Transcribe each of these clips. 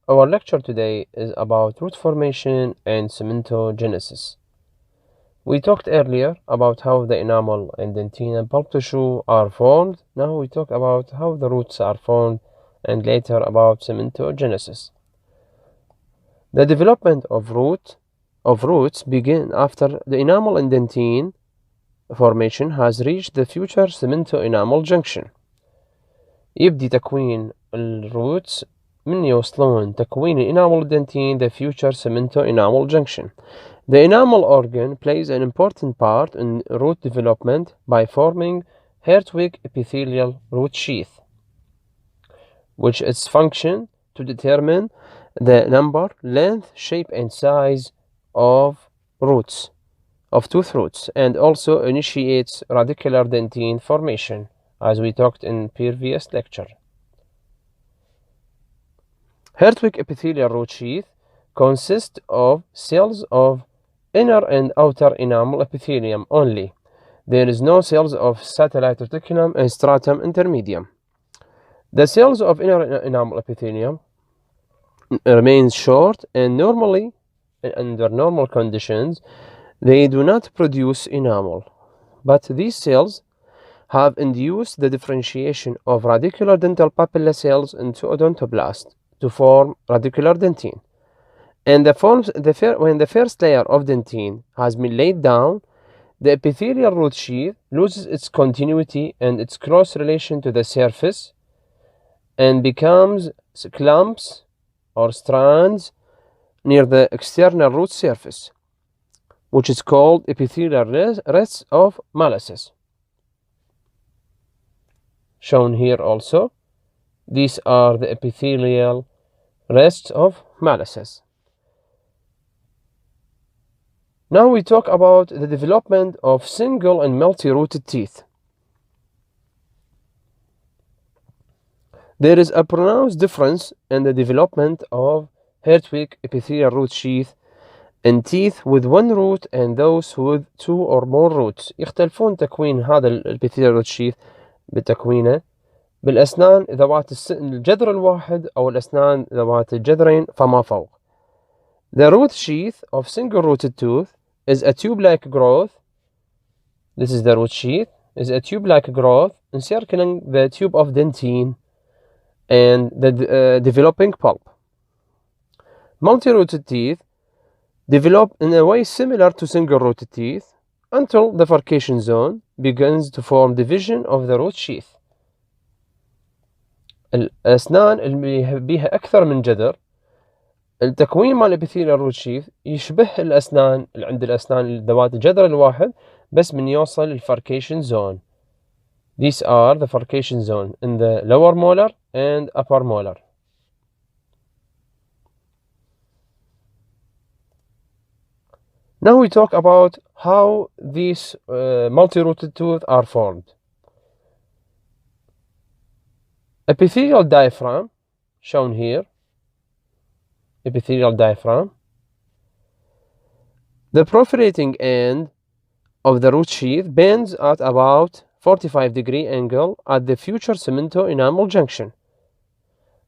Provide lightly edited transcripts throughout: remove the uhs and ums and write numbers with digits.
Our lecture today is about root formation and cementogenesis. We talked earlier about how the enamel and dentin and pulp tissue are formed. Now we talk about how the roots are formed and later about cementogenesis. The development of roots begin after the enamel and dentin formation has reached the future cemento-enamel junction. يبدي تكوين الروتس من يوصلون تكوين الانامل الدنتين the future cemento-enamel junction. The enamel organ plays an important part in root development by forming Hertwig epithelial root sheath, which its function to determine the number, length, shape, and size of tooth roots, and also initiates radicular dentine formation, as we talked in previous lecture. Hertwig epithelial root sheath consists of cells of inner and outer enamel epithelium only. There is no cells of satellite reticulum and stratum intermedium. The cells of inner enamel epithelium remain short, and normally, under normal conditions, they do not produce enamel. But these cells have induced the differentiation of radicular dental papilla cells into odontoblasts to form radicular dentine. And when the first layer of dentine has been laid down, the epithelial root sheath loses its continuity and its close relation to the surface and becomes clumps or strands near the external root surface, which is called epithelial rests of Malassez. Shown here also, these are the epithelial rests of Malassez. Now we talk about the development of single and multi-rooted teeth. There is a pronounced difference in the development of Hertwig epithelial root sheath in teeth with one root and those with two or more roots. يختلفون تكوين هذا الابيثيليال root sheath بتكوينه بالأسنان ذوات الجذر الواحد أو الأسنان ذوات الجذرين فما فوق. The root sheath of single-rooted tooth is a tube-like growth. This is the root sheath, is a tube-like growth encircling the tube of dentine and the developing pulp. Multi-rooted teeth develop in a way similar to single-rooted teeth until the furcation zone begins to form division of the root sheath. الأسنان اللي بيها أكثر من جذر التكوين مال epithelial root sheath يشبه الأسنان اللي عند الأسنان ذوات الجذر الواحد بس من يوصل الفركيشن zone. These are the furcation zone in the lower molar and upper molar. Now we talk about how these multi-rooted teeth are formed. Epithelial diaphragm, shown here. Epithelial diaphragm. The perforating end of the root sheath bends at about 45-degree angle at the future cemento-enamel junction.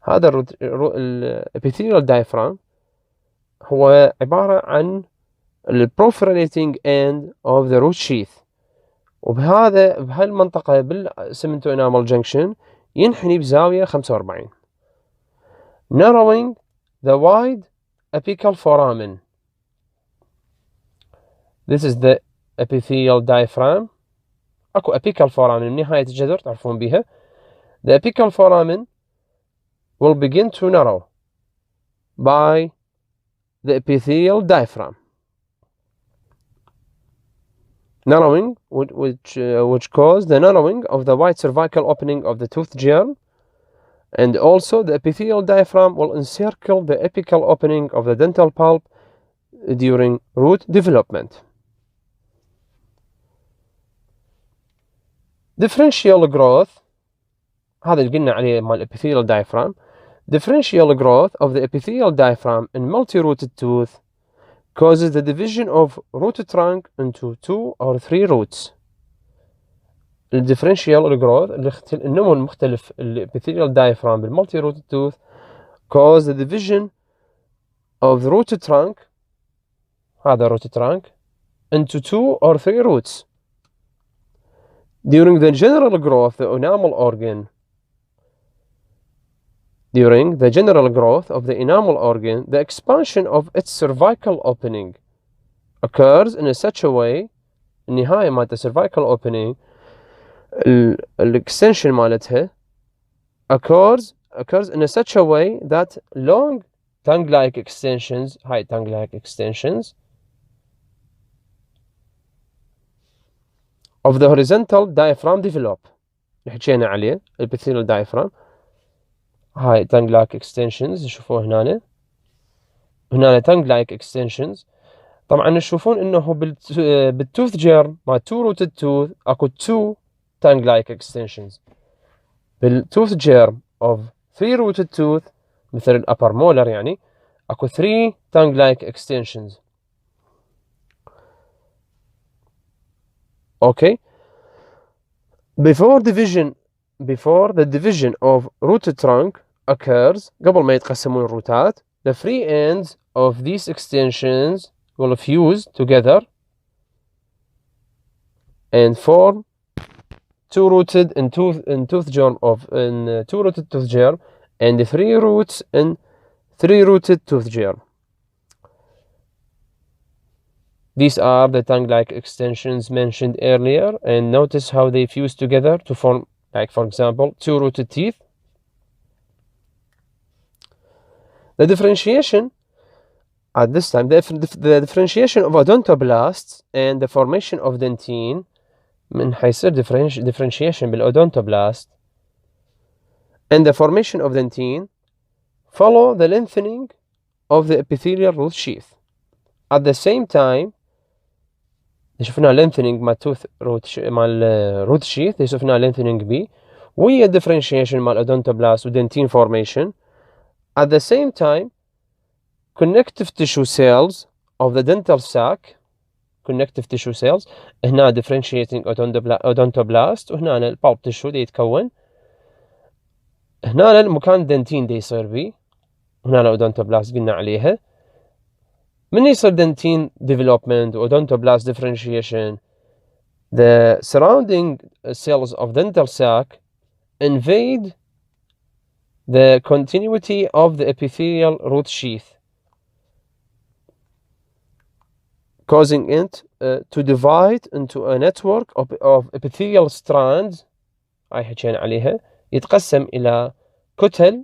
هذا الepithelial diaphragm هو عبارة عن perforating end of the root sheath. بهالمنطقة بالcemento-enamel junction ينحني بزاوية 45. Narrowing the wide apical foramen. This is the epithelial diaphragm. اكو apical foramen من نهاية الجذر تعرفون بها. The apical foramen will begin to narrow by the epithelial diaphragm. Narrowing, which causes the narrowing of the wide cervical opening of the tooth germ, and also the epithelial diaphragm will encircle the apical opening of the dental pulp during root development. Differential growth, هذا اللي قلنا عليه مال epithelial diaphragm. Differential growth of the epithelial diaphragm in multi-rooted tooth causes the division of root trunk into 2 or 3 roots. الديفرنشيال growth النمو المختلف الابيثيليال diaphragm بالمالتي روتد توث cause the division of the root trunk, هذا root trunk, into 2 or 3 roots. During the general growth, the enamel organ, during the general growth of the enamel organ, the expansion of its cervical opening occurs in such a way, النهاية مالت cervical opening, extension مالتها occurs in such a way that long tongue-like extensions, high tongue-like extensions of the horizontal diaphragm develop. حكينا عليه epithelial diaphragm, high tongue-like extensions تشوفوه هنا tongue-like extensions. طبعا تشوفون انه بالتوث جيرم مع two rooted tooth اكو two tongue-like extensions. بالتوث جيرم of three rooted tooth مثل الابر مولر يعني اكو three tongue-like extensions. Okay. Before the division of rooted trunk occurs, قبل ما يتقسمون الروتات, the free ends of these extensions will fuse together and form two rooted tooth germ two rooted tooth germ and 3 roots in 3 rooted tooth germ. These are the tongue-like extensions mentioned earlier, and notice how they fuse together to form, like for example, 2 rooted teeth. The differentiation at this time, the differentiation of odontoblasts and the formation of dentine, من حيصير differentiation بالodontoblast and the formation of dentine, follow the lengthening of the epithelial root sheath. At the same time, شفنا lengthening مال tooth root sheath, شفنا lengthening بي ويا differentiation مال odontoblast و dentine formation. At the same time, connective tissue cells of the dental sac, connective tissue cells, هنا differentiating odontoblast وهنا البulb tissue دي يتكون. هنا المكان dentine دي يصير بي، هنا odontoblast قلنا عليها. من يصير dentine development odontoblast differentiation, the surrounding cells of dental sac invade the continuity of the epithelial root sheath, causing it to divide into a network of epithelial strands. هاي حكينا عليها، يتقسم إلى كتل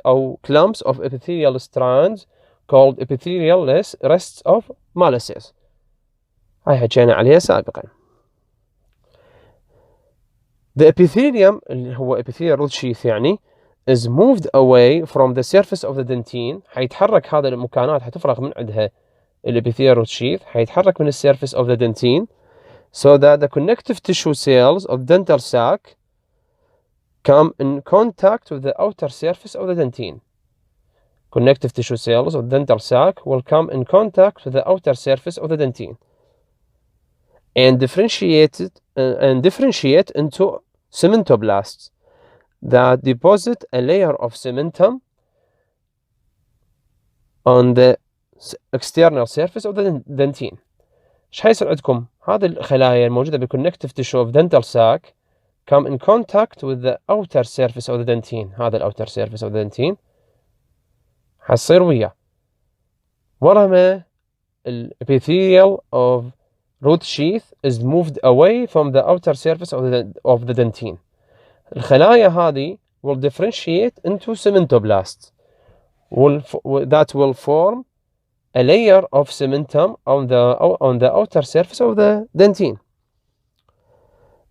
أو clumps of epithelial strands called epithelial rests of molasses. هاي حكينا عليها سابقا. The epithelium اللي هو epithelial root sheath يعني is moved away from the surface of the dentine. حيتحرك هذا المكانات، حتفرغ من عندها الابيثيال root sheath، حيتحرك من surface of the dentine so that the connective tissue cells of dental sac come in contact with the outer surface of the dentine. Connective tissue cells of dental sac will come in contact with the outer surface of the dentine and differentiate into cementoblasts that deposit a layer of cementum on the external surface of the dentine. ايش حيصير عندكم؟ هذه الخلايا الموجودة بالconnective tissue of dental sac come in contact with the outer surface of the dentine. هذا outer surface of the dentine حتصير وياه ورا ما epithelial of root sheath is moved away from the outer surface of the dentine. الخلايا هذه will differentiate into cementoblasts that will form a layer of cementum on the outer surface of the dentine.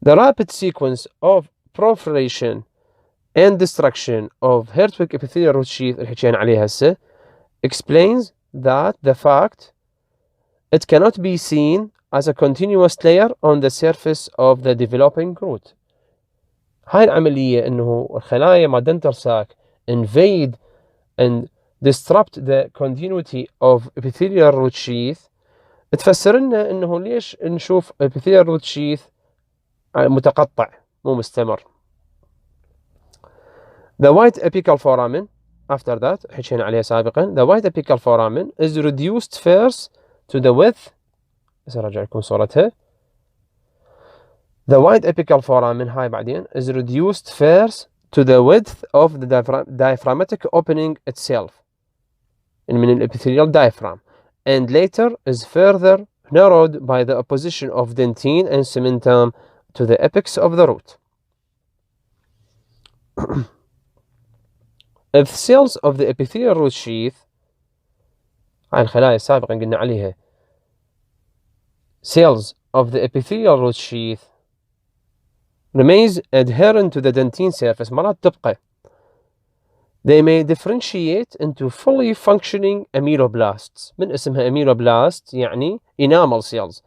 The rapid sequence of proliferation and destruction of Hertwig epithelial root sheath اللي حكينا عليها هسه explains that the fact it cannot be seen as a continuous layer on the surface of the developing root. هاي العملية انه الخلايا مع dental sac invade and disrupt the continuity of epithelial root sheath تفسر لنا انه ليش نشوف epithelial root sheath متقطع مو مستمر. The white apical foramen after that حكينا عليه سابقا the white apical foramen is reduced first to the width. بس أرجع لكم صورتها. The white apical foramen هاي بعدين is reduced first to the width of the diaphragmatic opening itself من الابithelial diaphragm, and later is further narrowed by the opposition of dentine and cementum to the apex of the root. If cells of the epithelial root sheath, هاي الخلايا سابقا قلنا عليها cells of the epithelial root sheath remains adherent to the dentine surface مرات تبقى, they may differentiate into fully functioning ameloblasts. من اسمها ameloblast يعني enamel cells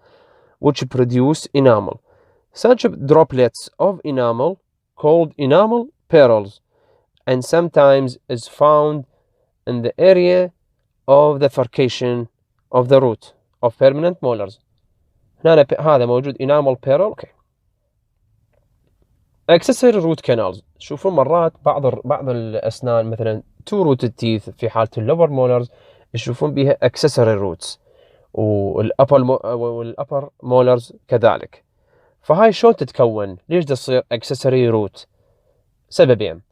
which produce enamel. Such droplets of enamel called enamel pearls and sometimes is found in the area of the furcation of the root of permanent molars. هنا هذا موجود enamel pearl. okay. accessory root canals. شوفوا مرات بعض الأسنان مثلا two rooted teeth في حالة اللور molars يشوفون بها accessory roots, والupper molars كذلك. فهاي شلون تتكون؟ ليش تصير accessory root؟ سببين.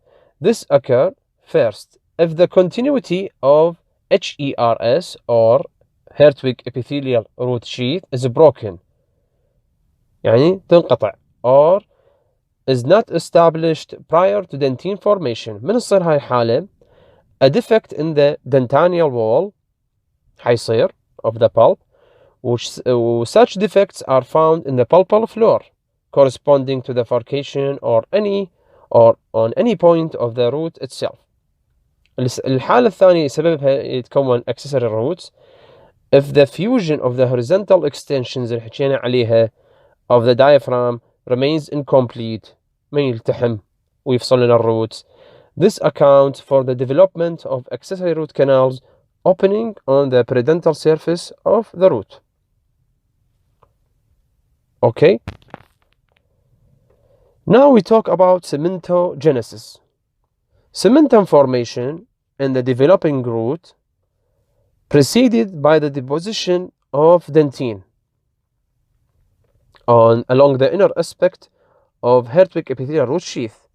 This occur first if the continuity of HERS or Hertwig epithelial root sheath is broken, يعني تنقطع, or is not established prior to dentine formation. من تصير هاي الحالة a defect in the dentinal wall حيصير of the pulp, which such defects are found in the pulpal floor corresponding to the furcation or on any point of the root itself. الحالة الثانية سببها يتكون accessory roots if the fusion of the horizontal extensions اللي حكينا عليها of the diaphragm remains incomplete, ما يلتحم ويفصل لنا الروتس. This accounts for the development of accessory root canals opening on the peridental surface of the root. Okay. Now we talk about cementogenesis. Cementum formation in the developing root preceded by the deposition of dentine along the inner aspect of Hertwig epithelial root sheath.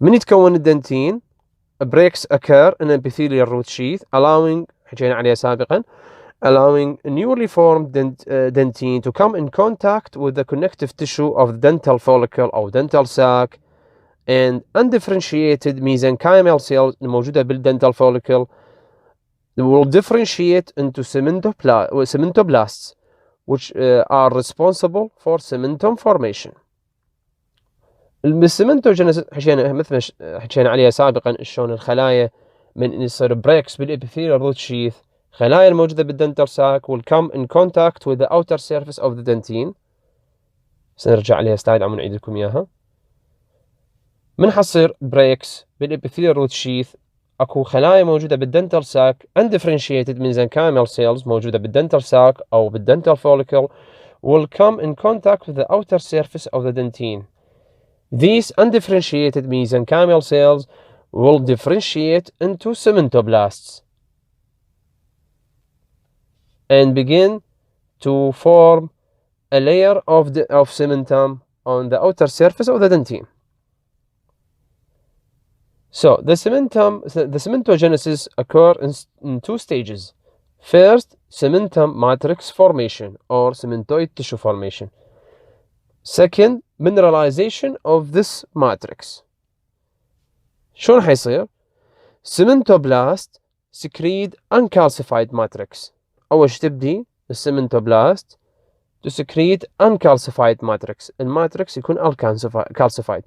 من يتكون الدنتين, breaks occur in epithelial root sheath حكينا عليها سابقا, allowing newly formed dentine to come in contact with the connective tissue of the dental follicle or dental sac, and undifferentiated mesenchymal cells الموجودة بالdental follicle will differentiate into cementoblasts, which are responsible for cementum formation. السمنتوجينيسيس حكينا مثل ما حكينا عليها سابقا شلون الخلايا من يصير بريكس بالابيثيليال روت شيث, خلايا الموجودة بالدنتال ساك will come in contact with the outer surface of the dentine. سنرجع عليها سلايد عم نعيد لكم اياها. من حصير بريكس بالابيثيليال روت شيث اكو خلايا موجودة بالدنتال ساك undifferentiated mesenchymal cells موجودة بالدنتال ساك او بالدنتال follicle will come in contact with the outer surface of the dentine. These undifferentiated mesenchymal cells will differentiate into cementoblasts and begin to form a layer of cementum on the outer surface of the dentine. So the cementogenesis occur in two stages. First, cementum matrix formation or cementoid tissue formation. Second, mineralization of this matrix. شلون حيصير؟ cementoblast secrete uncalcified matrix. أول شي تبدي الcementoblast to secrete uncalcified matrix. الماتريكس يكون calcified.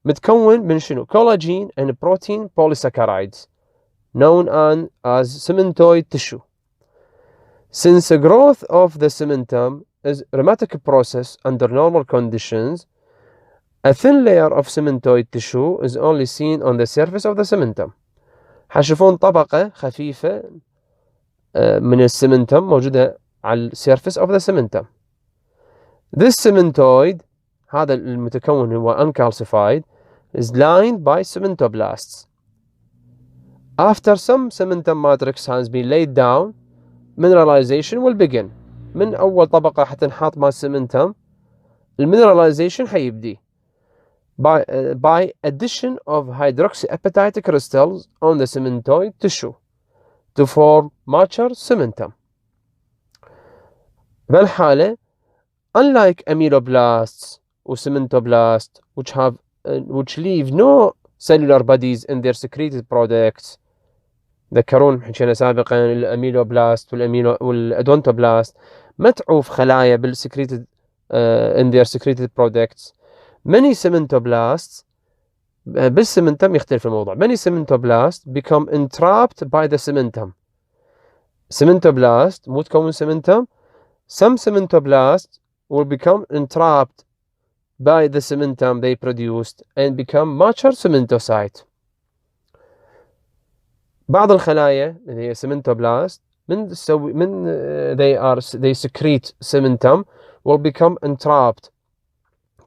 متكون من شنو؟ collagen and protein polysaccharides known as cementoid tissue. Since the growth of the cementum is a rheumatic process under normal conditions, a thin layer of cementoid tissue is only seen on the surface of the cementum. حشوفون طبقة خفيفة من السمنتم موجودة على surface of the cementum. This cementoid, هذا المتكون هو uncalcified, is lined by cementoblasts. After some cementum matrix has been laid down, mineralization will begin. من أول طبقة حتنحط مع السمنتم المينراليزيشن حيبدي by addition of hydroxyapatite crystals on the cementoid tissue to form mature cementum. بالحالة unlike amyloblasts or cementoblasts which leave no cellular bodies in their secreted products. ذكرون حكينا سابقا الاميلوبلاست والادونتوبلاست ما تعوف خلايا بالسكريتد in their secreted products. Many cementoblasts بالسمنتم يختلف الموضوع. Many cementoblasts become entrapped by the cementum. cementoblast مو تكون cementum. Some cementoblasts will become entrapped by the cementum they produced and become mature cementocyte. بعض الخلايا اللي هي cementoblast they secrete cementum will become entrapped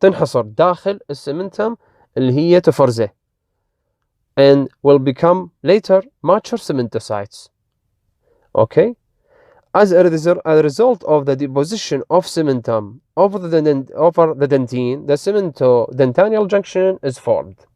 تنحصر داخل السمنتم اللي هي تفرزه and will become later mature cementocytes. Okay? As a result of the deposition of cementum over the dentine, the cementodentinial junction is formed.